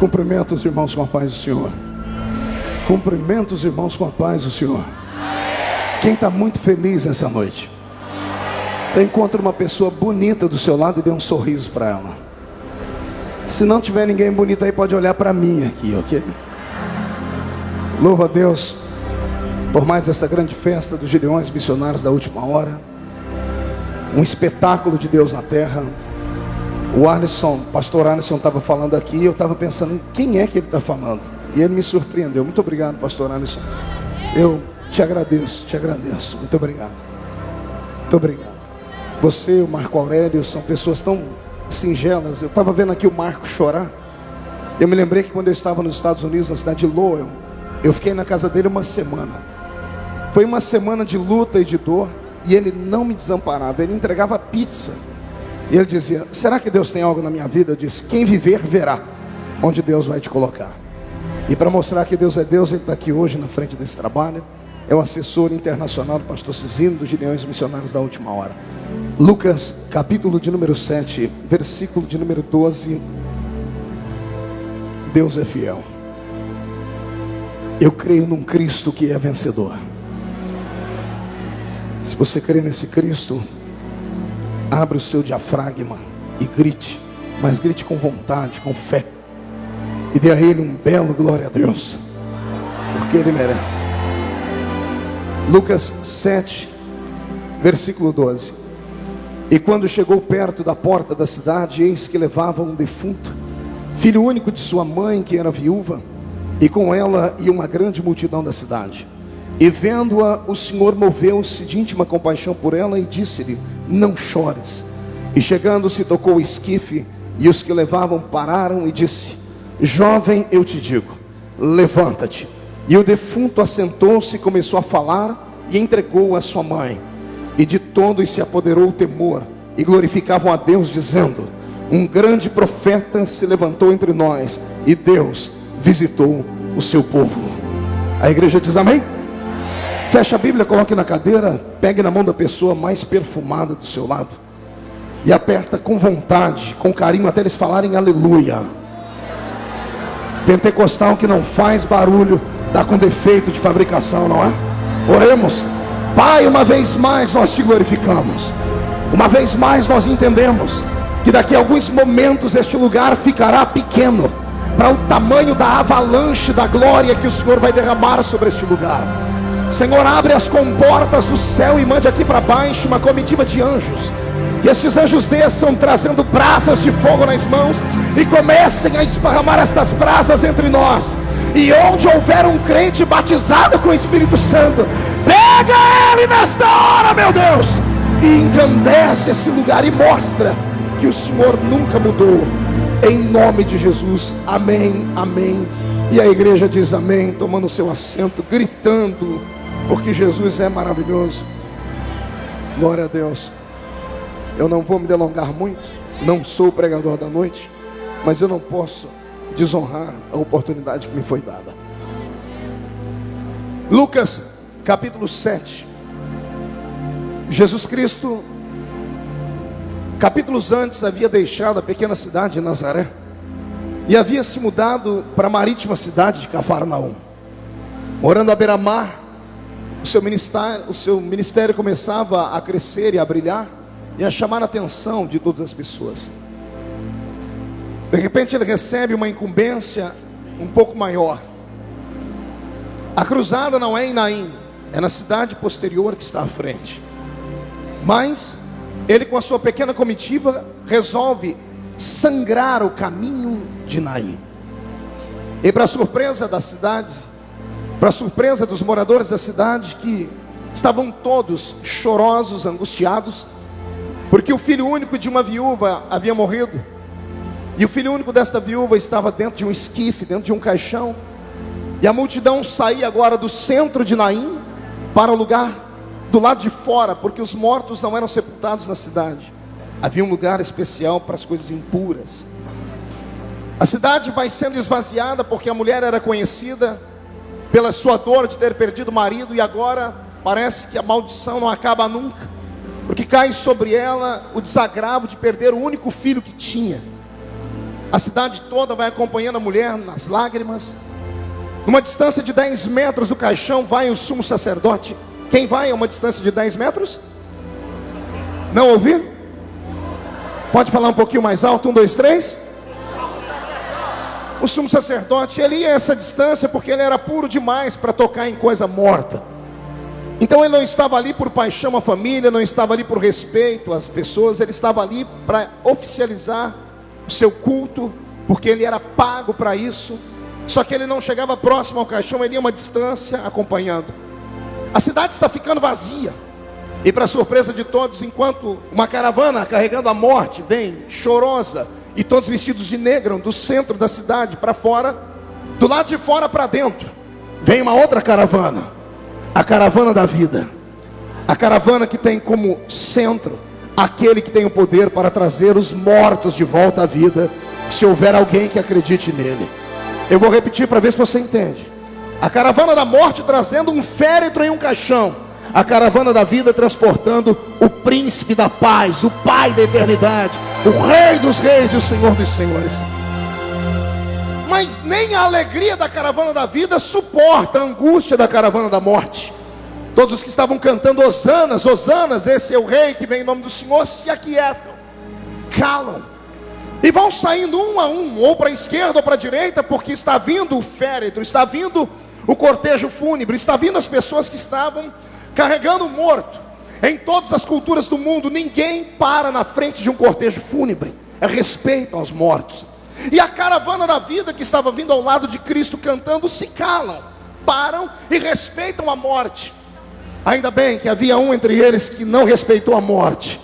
Cumprimento os irmãos com a paz do Senhor. Cumprimento os irmãos com a paz do Senhor. Quem está muito feliz essa noite? Então encontra uma pessoa bonita do seu lado e dê um sorriso para ela. Se não tiver ninguém bonito aí, pode olhar para mim aqui, ok? Louva a Deus por mais essa grande festa dos Gideões Missionários da Última Hora. Um espetáculo de Deus na terra. O pastor Alisson estava falando aqui e eu estava pensando em quem é que ele está falando. E ele me surpreendeu. Muito obrigado, pastor Alisson. Eu te agradeço. Muito obrigado. Muito obrigado. Você e o Marco Aurélio são pessoas tão singelas. Eu estava vendo aqui o Marco chorar. Eu me lembrei que quando eu estava nos Estados Unidos, na cidade de Lowell, eu fiquei na casa dele uma semana. Foi uma semana de luta e de dor. E ele não me desamparava. Ele entregava pizza. E ele dizia: será que Deus tem algo na minha vida? Eu disse: quem viver, verá onde Deus vai te colocar. E para mostrar que Deus é Deus, ele está aqui hoje na frente desse trabalho. É o assessor internacional do pastor Cizino, dos Gideões Missionários da Última Hora. Lucas, capítulo de número 7, versículo de número 12. Deus é fiel. Eu creio num Cristo que é vencedor. Se você crê nesse Cristo, abre o seu diafragma e grite, mas grite com vontade, com fé, e dê a Ele um belo glória a Deus, porque Ele merece. Lucas 7, versículo 12. E quando chegou perto da porta da cidade, eis que levavam um defunto, filho único de sua mãe, que era viúva, e com ela ia uma grande multidão da cidade. E vendo-a, o Senhor moveu-se de íntima compaixão por ela e disse-lhe: não chores. E chegando-se, tocou o esquife, e os que levavam pararam e disse: jovem, eu te digo, levanta-te. E o defunto assentou-se e começou a falar, e entregou a sua mãe. E de todos se apoderou o temor, e glorificavam a Deus, dizendo: um grande profeta se levantou entre nós, e Deus visitou o seu povo. A igreja diz amém? Feche a Bíblia, coloque na cadeira, pegue na mão da pessoa mais perfumada do seu lado e aperta com vontade, com carinho, até eles falarem aleluia. Pentecostal que não faz barulho está com defeito de fabricação, não é? Oremos. Pai, uma vez mais nós te glorificamos. Uma vez mais nós entendemos que daqui a alguns momentos este lugar ficará pequeno para o tamanho da avalanche da glória que o Senhor vai derramar sobre este lugar. Senhor, abre as comportas do céu e mande aqui para baixo uma comitiva de anjos. E estes anjos desçam trazendo brasas de fogo nas mãos e comecem a esparramar estas brasas entre nós. E onde houver um crente batizado com o Espírito Santo, pega ele nesta hora, meu Deus, e engrandece esse lugar e mostra que o Senhor nunca mudou. Em nome de Jesus, amém, amém. E a igreja diz amém, tomando seu assento, gritando, porque Jesus é maravilhoso. Glória a Deus. Eu não vou me delongar muito, não sou o pregador da noite, mas eu não posso desonrar a oportunidade que me foi dada. Lucas capítulo 7. Jesus Cristo, capítulos antes, havia deixado a pequena cidade de Nazaré e havia se mudado para a marítima cidade de Cafarnaum. Morando à beira-mar, o seu ministério começava a crescer e a brilhar e a chamar a atenção de todas as pessoas. De repente ele recebe uma incumbência um pouco maior. A cruzada não é em Naim, é na cidade posterior que está à frente. Mas ele, com a sua pequena comitiva, resolve sangrar o caminho de Naim. E para surpresa da cidade, para surpresa dos moradores da cidade, que estavam todos chorosos, angustiados, porque o filho único de uma viúva havia morrido. E o filho único desta viúva estava dentro de um esquife, dentro de um caixão. E a multidão saía agora do centro de Naim para o lugar do lado de fora, porque os mortos não eram sepultados na cidade. Havia um lugar especial para as coisas impuras. A cidade vai sendo esvaziada porque a mulher era conhecida pela sua dor de ter perdido o marido, e agora parece que a maldição não acaba nunca, porque cai sobre ela o desagravo de perder o único filho que tinha. A cidade toda vai acompanhando a mulher nas lágrimas. Numa distância de 10 metros do caixão vai o sumo sacerdote. Quem vai a uma distância de 10 metros? Não ouvi? Pode falar um pouquinho mais alto? 1, 2, 3. O sumo sacerdote, ele ia a essa distância porque ele era puro demais para tocar em coisa morta. Então ele não estava ali por paixão à família, não estava ali por respeito às pessoas, ele estava ali para oficializar o seu culto, porque ele era pago para isso. Só que ele não chegava próximo ao caixão, ele ia a uma distância acompanhando. A cidade está ficando vazia. E para surpresa de todos, enquanto uma caravana carregando a morte vem chorosa, e todos vestidos de negro, do centro da cidade para fora, do lado de fora para dentro, vem uma outra caravana, a caravana da vida, a caravana que tem como centro aquele que tem o poder para trazer os mortos de volta à vida, se houver alguém que acredite nele. Eu vou repetir para ver se você entende. A caravana da morte trazendo um féretro em um caixão, a caravana da vida transportando o príncipe da paz, o pai da eternidade, o rei dos reis e o senhor dos senhores. Mas nem a alegria da caravana da vida suporta a angústia da caravana da morte. Todos os que estavam cantando hosanas, hosanas, esse é o rei que vem em nome do Senhor, se aquietam, calam e vão saindo um a um, ou para a esquerda ou para a direita, porque está vindo o féretro, está vindo o cortejo fúnebre, está vindo as pessoas que estavam carregando o morto. Em todas as culturas do mundo, ninguém para na frente de um cortejo fúnebre, é respeito aos mortos. E a caravana da vida que estava vindo ao lado de Cristo cantando, se calam, param e respeitam a morte. Ainda bem que havia um entre eles que não respeitou a morte,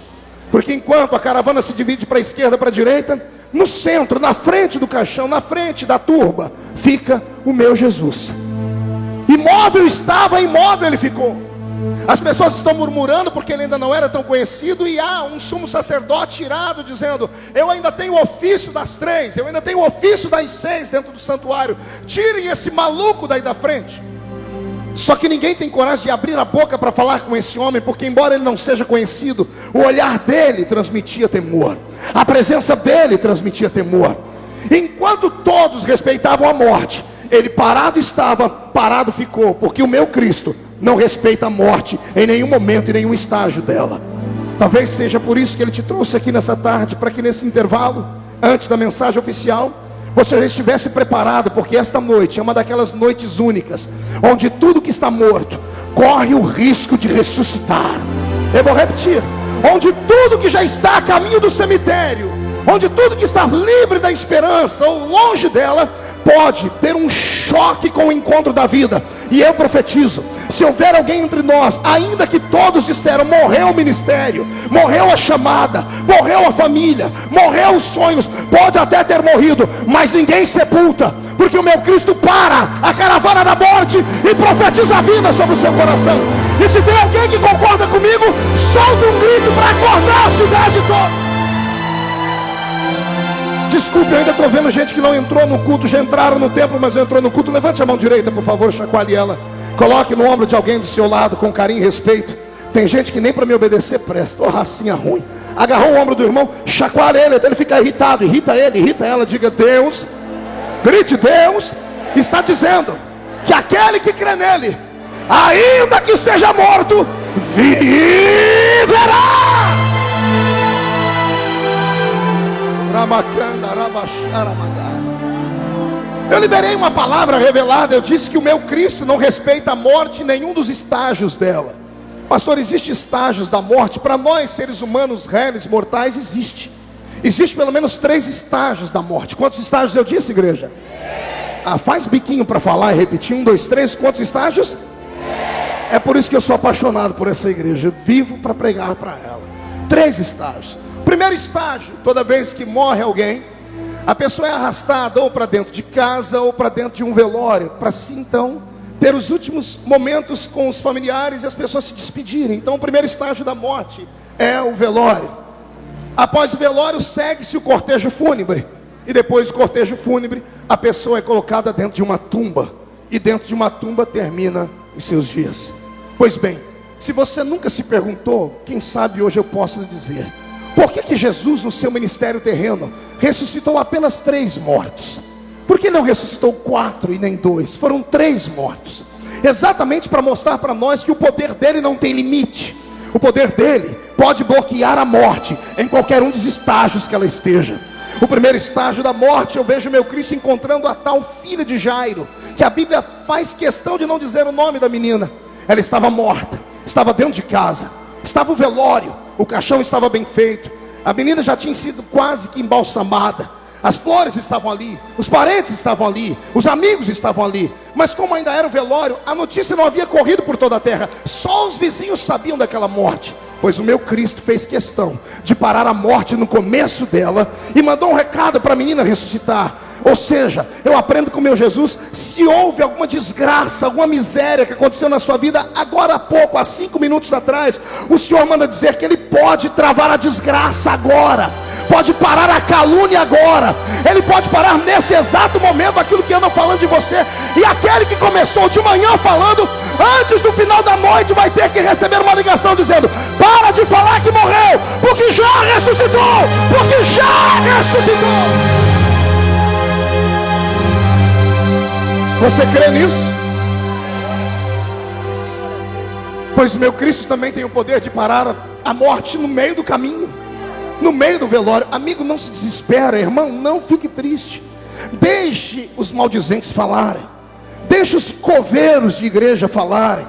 porque enquanto a caravana se divide para a esquerda, para a direita, no centro, na frente do caixão, na frente da turba, fica o meu Jesus. Imóvel estava, imóvel ele ficou. As pessoas estão murmurando porque ele ainda não era tão conhecido, e há um sumo sacerdote irado dizendo: eu ainda tenho o ofício das 3, eu ainda tenho o ofício das 6 dentro do santuário, tirem esse maluco daí da frente. Só que ninguém tem coragem de abrir a boca para falar com esse homem, porque embora ele não seja conhecido, o olhar dele transmitia temor, a presença dele transmitia temor. Enquanto todos respeitavam a morte, ele parado estava, parado ficou, porque o meu Cristo não respeita a morte em nenhum momento, em nenhum estágio dela. Talvez seja por isso que ele te trouxe aqui nessa tarde, para que nesse intervalo, antes da mensagem oficial, você já estivesse preparado, porque esta noite é uma daquelas noites únicas, onde tudo que está morto corre o risco de ressuscitar. Eu vou repetir: onde tudo que já está a caminho do cemitério, onde tudo que está livre da esperança ou longe dela, pode ter um choque com o encontro da vida. E eu profetizo: se houver alguém entre nós, ainda que todos disseram, morreu o ministério, morreu a chamada, morreu a família, morreu os sonhos, pode até ter morrido, mas ninguém sepulta, porque o meu Cristo para a caravana da morte e profetiza a vida sobre o seu coração. E se tem alguém que concorda comigo, solta um grito para acordar a cidade toda. Desculpe, eu ainda estou vendo gente que não entrou no culto, já entraram no templo, mas não entrou no culto. Levante a mão direita, por favor, chacoalhe ela. Coloque no ombro de alguém do seu lado, com carinho e respeito. Tem gente que nem para me obedecer presta, ô racinha ruim. Agarrou o ombro do irmão, chacoalhe ele, até ele ficar irritado. Irrita ele, irrita ela, diga: Deus, grite: Deus está dizendo que aquele que crê nele, ainda que esteja morto, viverá. Eu liberei uma palavra revelada. Eu disse que o meu Cristo não respeita a morte em nenhum dos estágios dela. Pastor, existem estágios da morte? Para nós seres humanos réis, mortais, existe pelo menos 3 estágios da morte. Quantos estágios eu disse, igreja? Faz biquinho para falar e repetir: 1, 2, 3, quantos estágios? É por isso que eu sou apaixonado por essa igreja. Eu vivo para pregar para ela. 3 estágios. Primeiro estágio: toda vez que morre alguém, a pessoa é arrastada ou para dentro de casa ou para dentro de um velório, para se então ter os últimos momentos com os familiares e as pessoas se despedirem. Então o primeiro estágio da morte é o velório. Após o velório segue-se o cortejo fúnebre, e depois do cortejo fúnebre a pessoa é colocada dentro de uma tumba, e dentro de uma tumba termina os seus dias. Pois bem, se você nunca se perguntou, quem sabe hoje eu posso lhe dizer: Por que Jesus, no seu ministério terreno, ressuscitou apenas 3 mortos? Por que não ressuscitou 4 e nem 2? Foram 3 mortos. Exatamente para mostrar para nós que o poder dele não tem limite. O poder dele pode bloquear a morte em qualquer um dos estágios que ela esteja. O primeiro estágio da morte, eu vejo meu Cristo encontrando a tal filha de Jairo, que a Bíblia faz questão de não dizer o nome da menina. Ela estava morta, estava dentro de casa, estava o velório, o caixão estava bem feito, a menina já tinha sido quase que embalsamada, as flores estavam ali, os parentes estavam ali, os amigos estavam ali. Mas como ainda era o velório, a notícia não havia corrido por toda a terra. Só os vizinhos sabiam daquela morte. Pois o meu Cristo fez questão de parar a morte no começo dela e mandou um recado para a menina ressuscitar. Ou seja, eu aprendo com o meu Jesus, se houve alguma desgraça, alguma miséria que aconteceu na sua vida, agora há pouco, há 5 minutos atrás, o Senhor manda dizer que Ele pode travar a desgraça agora, pode parar a calúnia agora, Ele pode parar nesse exato momento aquilo que anda falando de você. E aquele que começou de manhã falando, antes do final da noite vai ter que receber uma ligação dizendo: para de falar que morreu, porque já ressuscitou, porque já ressuscitou. Você crê nisso? Pois meu Cristo também tem o poder de parar a morte no meio do caminho, no meio do velório. Amigo, não se desespera, irmão, não fique triste. Deixe os maldizentes falarem, deixe os coveiros de igreja falarem,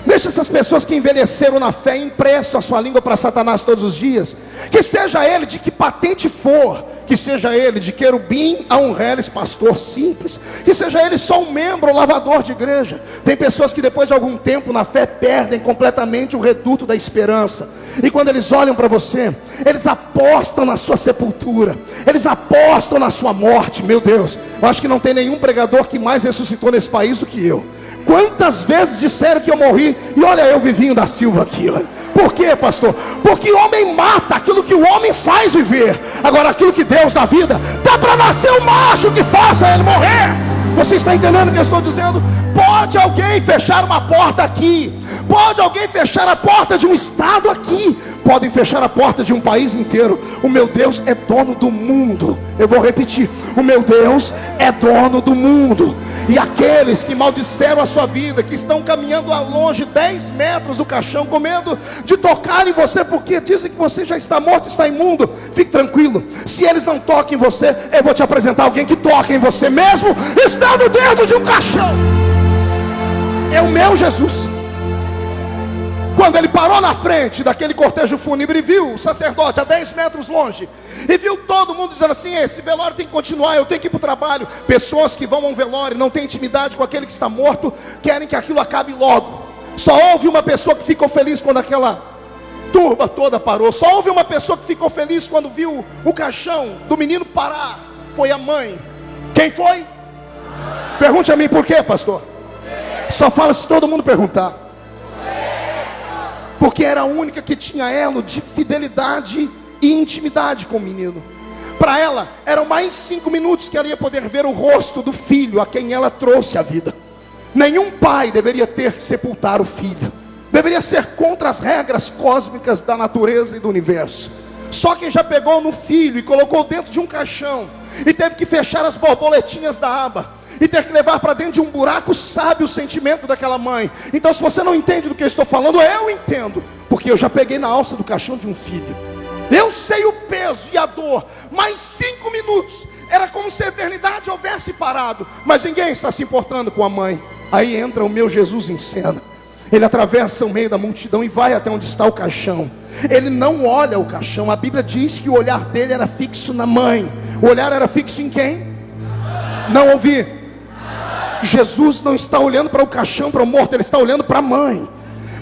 deixe essas pessoas que envelheceram na fé e emprestam a sua língua para Satanás todos os dias. Que seja ele de que patente for, que seja ele de querubim a um reles pastor simples, que seja ele só um membro ou lavador de igreja. Tem pessoas que depois de algum tempo na fé perdem completamente o reduto da esperança, e quando eles olham para você, eles apostam na sua sepultura, eles apostam na sua morte. Meu Deus, eu acho que não tem nenhum pregador que mais ressuscitou nesse país do que eu. Quantas vezes disseram que eu morri, e olha eu Vivinho da Silva aqui, olha. Por quê, pastor? Porque homem mata aquilo que o homem faz viver. Agora aquilo que Deus dá vida, dá para nascer um macho que faça ele morrer. Você está entendendo o que eu estou dizendo? Pode alguém fechar uma porta aqui, pode alguém fechar a porta de um estado aqui, podem fechar a porta de um país inteiro. O meu Deus é dono do mundo. Eu vou repetir: o meu Deus é dono do mundo. E aqueles que maldisseram a sua vida, que estão caminhando a longe 10 metros do caixão, com medo de tocar em você, porque dizem que você já está morto, está imundo, fique tranquilo. Se eles não tocam em você, eu vou te apresentar alguém que toca em você mesmo estando dentro de um caixão. É o meu Jesus. Quando ele parou na frente daquele cortejo fúnebre e viu o sacerdote a 10 metros longe, e viu todo mundo dizendo assim: esse velório tem que continuar, eu tenho que ir para o trabalho. Pessoas que vão a um velório, não têm intimidade com aquele que está morto, querem que aquilo acabe logo. Só houve uma pessoa que ficou feliz quando aquela turba toda parou. Só houve uma pessoa que ficou feliz quando viu o caixão do menino parar. Foi a mãe. Quem foi? Pergunte a mim por quê, pastor? Só fala se todo mundo perguntar. Porque era a única que tinha elo de fidelidade e intimidade com o menino. Para ela, eram mais 5 minutos que ela ia poder ver o rosto do filho a quem ela trouxe a vida. Nenhum pai deveria ter que sepultar o filho. Deveria ser contra as regras cósmicas da natureza e do universo. Só quem já pegou no filho e colocou dentro de um caixão, e teve que fechar as borboletinhas da aba, e ter que levar para dentro de um buraco, sabe o sentimento daquela mãe. Então, se você não entende do que eu estou falando, eu entendo, porque eu já peguei na alça do caixão de um filho. Eu sei o peso e a dor. Mais 5 minutos, era como se a eternidade houvesse parado, mas ninguém está se importando com a mãe. Aí entra o meu Jesus em cena. Ele atravessa o meio da multidão e vai até onde está o caixão. Ele não olha o caixão. A Bíblia diz que o olhar dele era fixo na mãe. O olhar era fixo em quem? Não ouvi. Jesus não está olhando para o caixão, para o morto, ele está olhando para a mãe.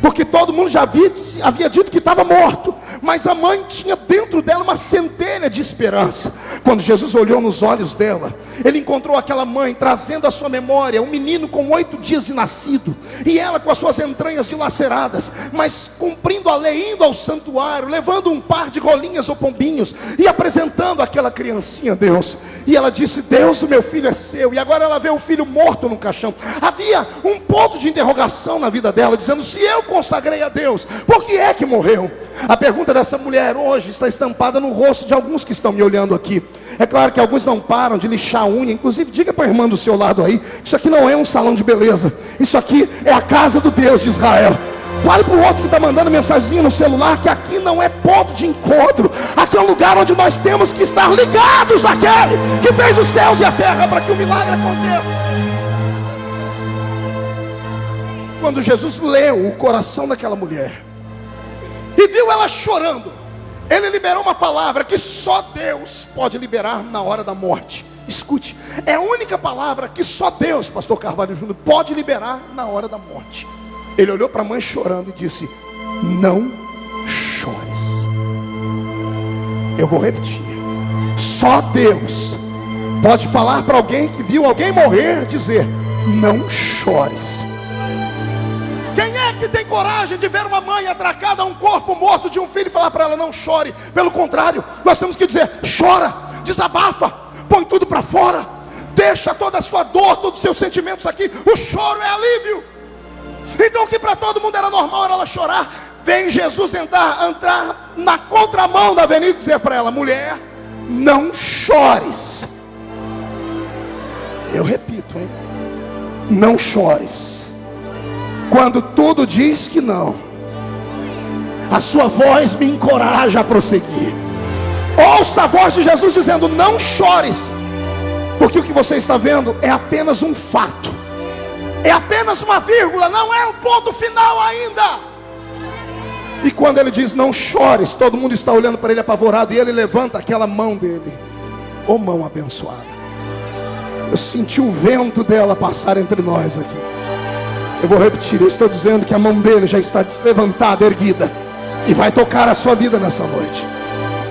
Porque todo mundo já havia dito que estava morto, mas a mãe tinha dentro dela uma centelha de esperança. Quando Jesus olhou nos olhos dela, ele encontrou aquela mãe trazendo à sua memória um menino com 8 dias de nascido, e ela com as suas entranhas dilaceradas, mas cumprindo a lei, indo ao santuário, levando um par de rolinhas ou pombinhos e apresentando aquela criancinha a Deus. E ela disse: Deus, o meu filho é seu. E agora ela vê o filho morto no caixão. Havia um ponto de interrogação na vida dela, dizendo: se eu consagrei a Deus, por que é que morreu? A pergunta dessa mulher hoje está estampada no rosto de alguns que estão me olhando aqui. É claro que alguns não param de lixar a unha. Inclusive, diga para a irmã do seu lado aí: isso aqui não é um salão de beleza, isso aqui é a casa do Deus de Israel. Fale para o outro que está mandando mensaginha no celular que aqui não é ponto de encontro. Aqui é um lugar onde nós temos que estar ligados àquele que fez os céus e a terra para que o milagre aconteça. Quando Jesus leu o coração daquela mulher e viu ela chorando, ele liberou uma palavra que só Deus pode liberar na hora da morte. Escute, é a única palavra que só Deus, pastor Carvalho Júnior, pode liberar na hora da morte. Ele olhou para a mãe chorando e disse: não chores. Eu vou repetir. Só Deus pode falar para alguém que viu alguém morrer, dizer: não chores. Quem é que tem coragem de ver uma mãe atracada a um corpo morto de um filho e falar para ela: não chore? Pelo contrário, nós temos que dizer: chora, desabafa, põe tudo para fora, deixa toda a sua dor, todos os seus sentimentos aqui. O choro é alívio. Então o que para todo mundo era normal era ela chorar. Vem Jesus entrar na contramão da avenida e dizer para ela: mulher, não chores. Eu repito, hein? Não chores. Quando tudo diz que não, a sua voz me encoraja a prosseguir. Ouça a voz de Jesus dizendo: não chores, porque o que você está vendo é apenas um fato, é apenas uma vírgula, não é o ponto final ainda. E quando ele diz não chores, todo mundo está olhando para ele apavorado, e ele levanta aquela mão dele. Ô mão abençoada. Eu senti o vento dela passar entre nós aqui. Eu vou repetir, eu estou dizendo que a mão dele já está levantada, erguida, e vai tocar a sua vida nessa noite.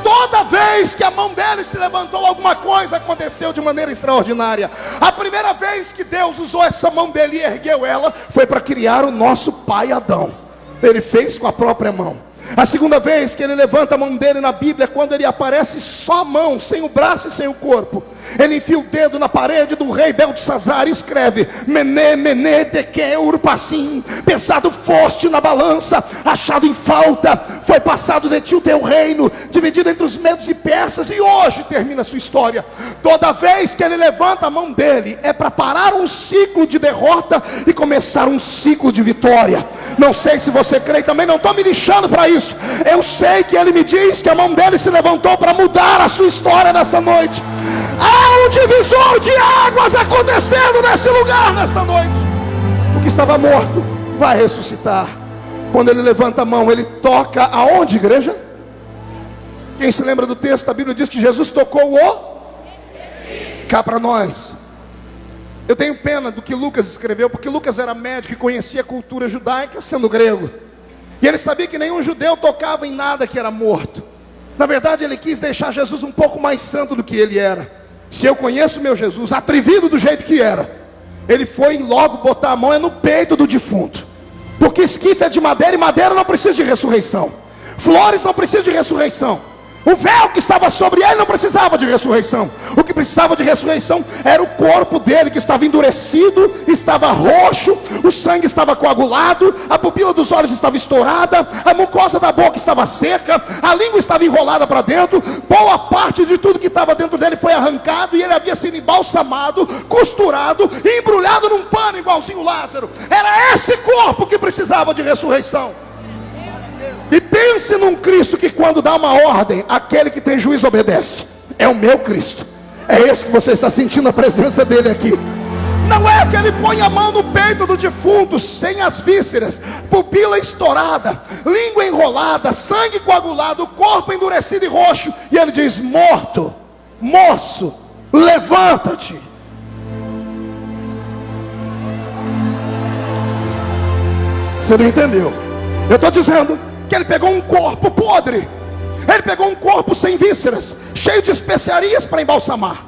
Toda vez que a mão dele se levantou, alguma coisa aconteceu de maneira extraordinária. A primeira vez que Deus usou essa mão dele e ergueu ela, foi para criar o nosso pai Adão. Ele fez com a própria mão. A segunda vez que ele levanta a mão dele na Bíblia, quando ele aparece só a mão, sem o braço e sem o corpo, ele enfia o dedo na parede do rei Beltesazar e escreve: Mené, Mené, Tekel, Urpassim, pesado foste na balança, achado em falta, foi passado de ti o teu reino, dividido entre os medos e persas. E hoje termina a sua história. Toda vez que ele levanta a mão dele, é para parar um ciclo de derrota e começar um ciclo de vitória. Não sei se você crê, também não estou me lixando para isso. Eu sei que ele me diz que a mão dele se levantou para mudar a sua história nessa noite. Há um divisor de águas acontecendo nesse lugar nesta noite. O que estava morto vai ressuscitar. Quando ele levanta a mão, ele toca aonde, igreja? Quem se lembra do texto? A Bíblia diz que Jesus tocou o... Cá para nós. Eu tenho pena do que Lucas escreveu, porque Lucas era médico e conhecia a cultura judaica, sendo grego. E ele sabia que nenhum judeu tocava em nada que era morto. Na verdade, ele quis deixar Jesus um pouco mais santo do que ele era. Se eu conheço meu Jesus, atrevido do jeito que era, ele foi logo botar a mão no peito do defunto. Porque esquife é de madeira, e madeira não precisa de ressurreição. Flores não precisam de ressurreição. O véu que estava sobre ele não precisava de ressurreição. O que precisava de ressurreição era o corpo dele, que estava endurecido, estava roxo, o sangue estava coagulado, a pupila dos olhos estava estourada, a mucosa da boca estava seca, a língua estava enrolada para dentro. Boa parte de tudo que estava dentro dele foi arrancado, e ele havia sido embalsamado, costurado e embrulhado num pano igualzinho Lázaro. Era esse corpo que precisava de ressurreição. E pense num Cristo que, quando dá uma ordem, aquele que tem juízo obedece. É o meu Cristo. É esse que você está sentindo a presença dele aqui. Não é que ele põe a mão no peito do defunto, sem as vísceras, pupila estourada, língua enrolada, sangue coagulado, corpo endurecido e roxo, e ele diz: morto, moço, levanta-te. Você não entendeu? Eu estou dizendo que ele pegou um corpo podre, ele pegou um corpo sem vísceras, cheio de especiarias para embalsamar,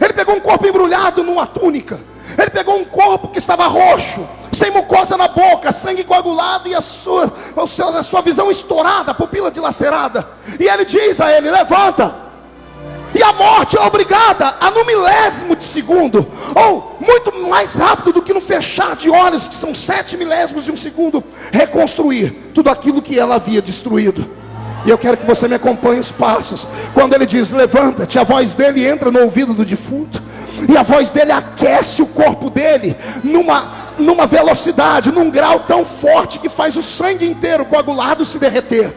ele pegou um corpo embrulhado numa túnica, ele pegou um corpo que estava roxo, sem mucosa na boca, sangue coagulado e a sua visão estourada, a pupila dilacerada, e ele diz a ele: levanta. E a morte é obrigada a, no milésimo de segundo, ou muito mais rápido do que no fechar de olhos, que são 7 milésimos de um segundo, reconstruir tudo aquilo que ela havia destruído. E eu quero que você me acompanhe os passos. Quando ele diz levanta-te, a voz dele entra no ouvido do defunto, e a voz dele aquece o corpo dele numa velocidade, num grau tão forte que faz o sangue inteiro coagulado se derreter.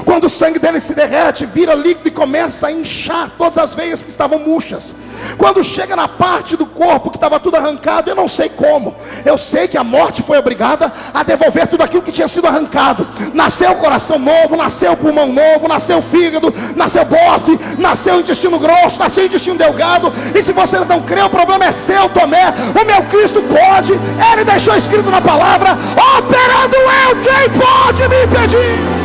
Quando o sangue dele se derrete, vira líquido e começa a inchar todas as veias que estavam murchas. Quando chega na parte do corpo que estava tudo arrancado, eu não sei como, eu sei que a morte foi obrigada a devolver tudo aquilo que tinha sido arrancado. Nasceu o coração novo, nasceu o pulmão novo, nasceu o fígado, nasceu o bofe, nasceu o intestino grosso, nasceu o intestino delgado. E se você não crê, o problema é seu, Tomé. O meu Cristo pode. Ele deixou escrito na palavra: operando eu, quem pode me impedir?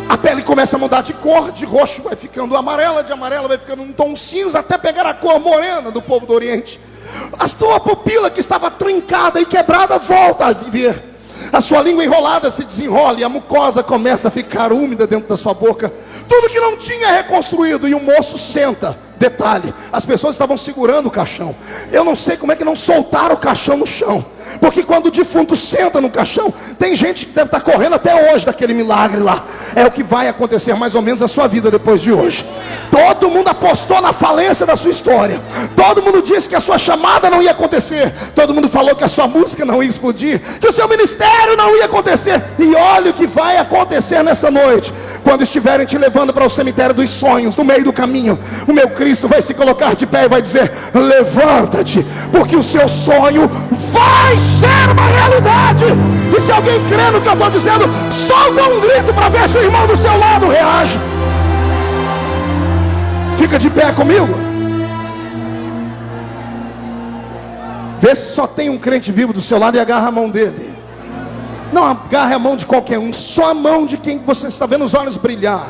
A pele começa a mudar de cor, de roxo vai ficando amarela, de amarela vai ficando um tom cinza, até pegar a cor morena do povo do Oriente. A sua pupila que estava trincada e quebrada volta a viver. A sua língua enrolada se desenrola e a mucosa começa a ficar úmida dentro da sua boca. Tudo que não tinha é reconstruído, e o moço senta. Detalhe, as pessoas estavam segurando o caixão. Eu não sei como é que não soltaram o caixão no chão, porque quando o defunto senta no caixão, tem gente que deve estar correndo até hoje daquele milagre lá. É o que vai acontecer mais ou menos na sua vida depois de hoje. Todo mundo apostou na falência da sua história. Todo mundo disse que a sua chamada não ia acontecer. Todo mundo falou que a sua música não ia explodir, que o seu ministério não ia acontecer. E olha o que vai acontecer nessa noite. Quando estiverem te levando para o cemitério dos sonhos, no meio do caminho, o meu Cristo vai se colocar de pé e vai dizer: levanta-te, porque o seu sonho vai ser uma realidade. E se alguém crê no que eu estou dizendo, solta um grito para ver se o irmão do seu lado reage. Fica de pé comigo. Vê se só tem um crente vivo do seu lado e agarra a mão dele. Não agarre a mão de qualquer um, só a mão de quem você está vendo os olhos brilhar.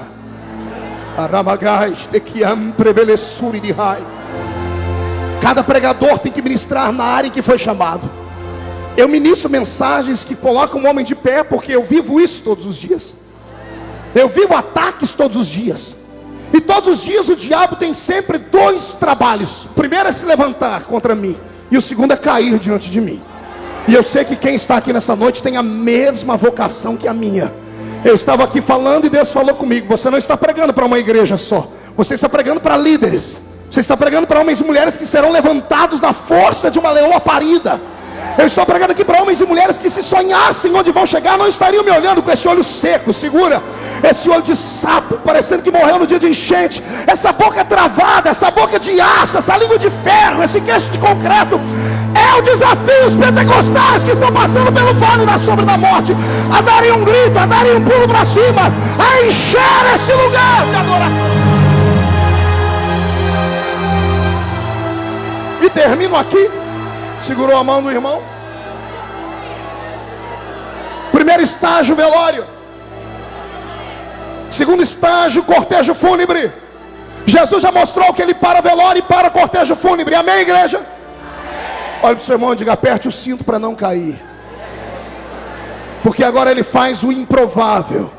Cada pregador tem que ministrar na área em que foi chamado. Eu ministro mensagens que colocam o homem de pé, porque eu vivo isso todos os dias. Eu vivo ataques todos os dias. E todos os dias o diabo tem sempre dois trabalhos. O primeiro é se levantar contra mim, e o segundo é cair diante de mim. E eu sei que quem está aqui nessa noite tem a mesma vocação que a minha. Eu estava aqui falando e Deus falou comigo: você não está pregando para uma igreja só, você está pregando para líderes. Você está pregando para homens e mulheres que serão levantados na força de uma leoa parida. Eu estou pregando aqui para homens e mulheres que, se sonhassem onde vão chegar, não estariam me olhando com esse olho seco. Segura esse olho de sapo, parecendo que morreu no dia de enchente, essa boca travada, essa boca de aço, essa língua de ferro, esse queixo de concreto. É o desafio os pentecostais que estão passando pelo vale da sombra da morte, a darem um grito, a darem um pulo para cima, a encher esse lugar de adoração. E termino aqui. Segurou a mão do irmão. Primeiro estágio, velório. Segundo estágio, cortejo fúnebre. Jesus já mostrou que ele para velório e para cortejo fúnebre. Amém, igreja? Olha para o seu irmão e diga: aperte o cinto para não cair. Porque agora ele faz o improvável.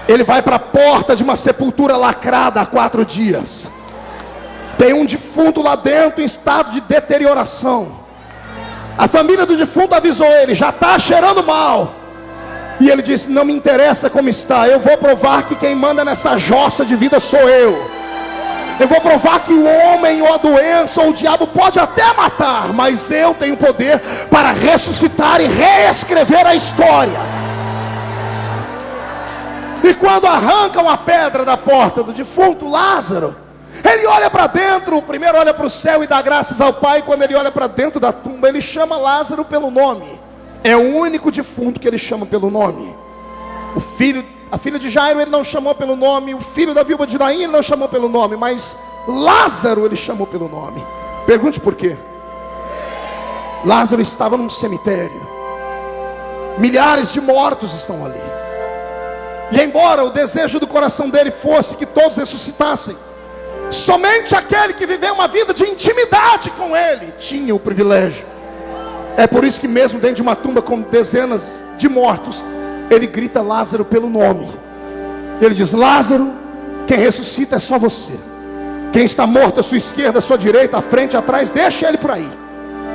Ele vai para a porta de uma sepultura lacrada há 4 dias. Tem um defunto lá dentro em estado de deterioração. A família do defunto avisou ele: já está cheirando mal. E ele disse: não me interessa como está, eu vou provar que quem manda nessa jossa de vida sou eu. Eu vou provar que o homem ou a doença ou o diabo pode até matar, mas eu tenho poder para ressuscitar e reescrever a história. E quando arrancam a pedra da porta do defunto Lázaro, ele olha para dentro, primeiro olha para o céu e dá graças ao Pai. Quando ele olha para dentro da tumba, ele chama Lázaro pelo nome. É o único defunto que ele chama pelo nome. A filha de Jairo ele não chamou pelo nome. O filho da viúva de Naim ele não chamou pelo nome. Mas Lázaro ele chamou pelo nome. Pergunte por quê. Lázaro estava num cemitério. Milhares de mortos estão ali. E embora o desejo do coração dele fosse que todos ressuscitassem, somente aquele que viveu uma vida de intimidade com ele tinha o privilégio. É por isso que mesmo dentro de uma tumba com dezenas de mortos, ele grita Lázaro pelo nome. Ele diz: Lázaro, quem ressuscita é só você. Quem está morto à sua esquerda, à sua direita, à frente, atrás, deixa ele por aí.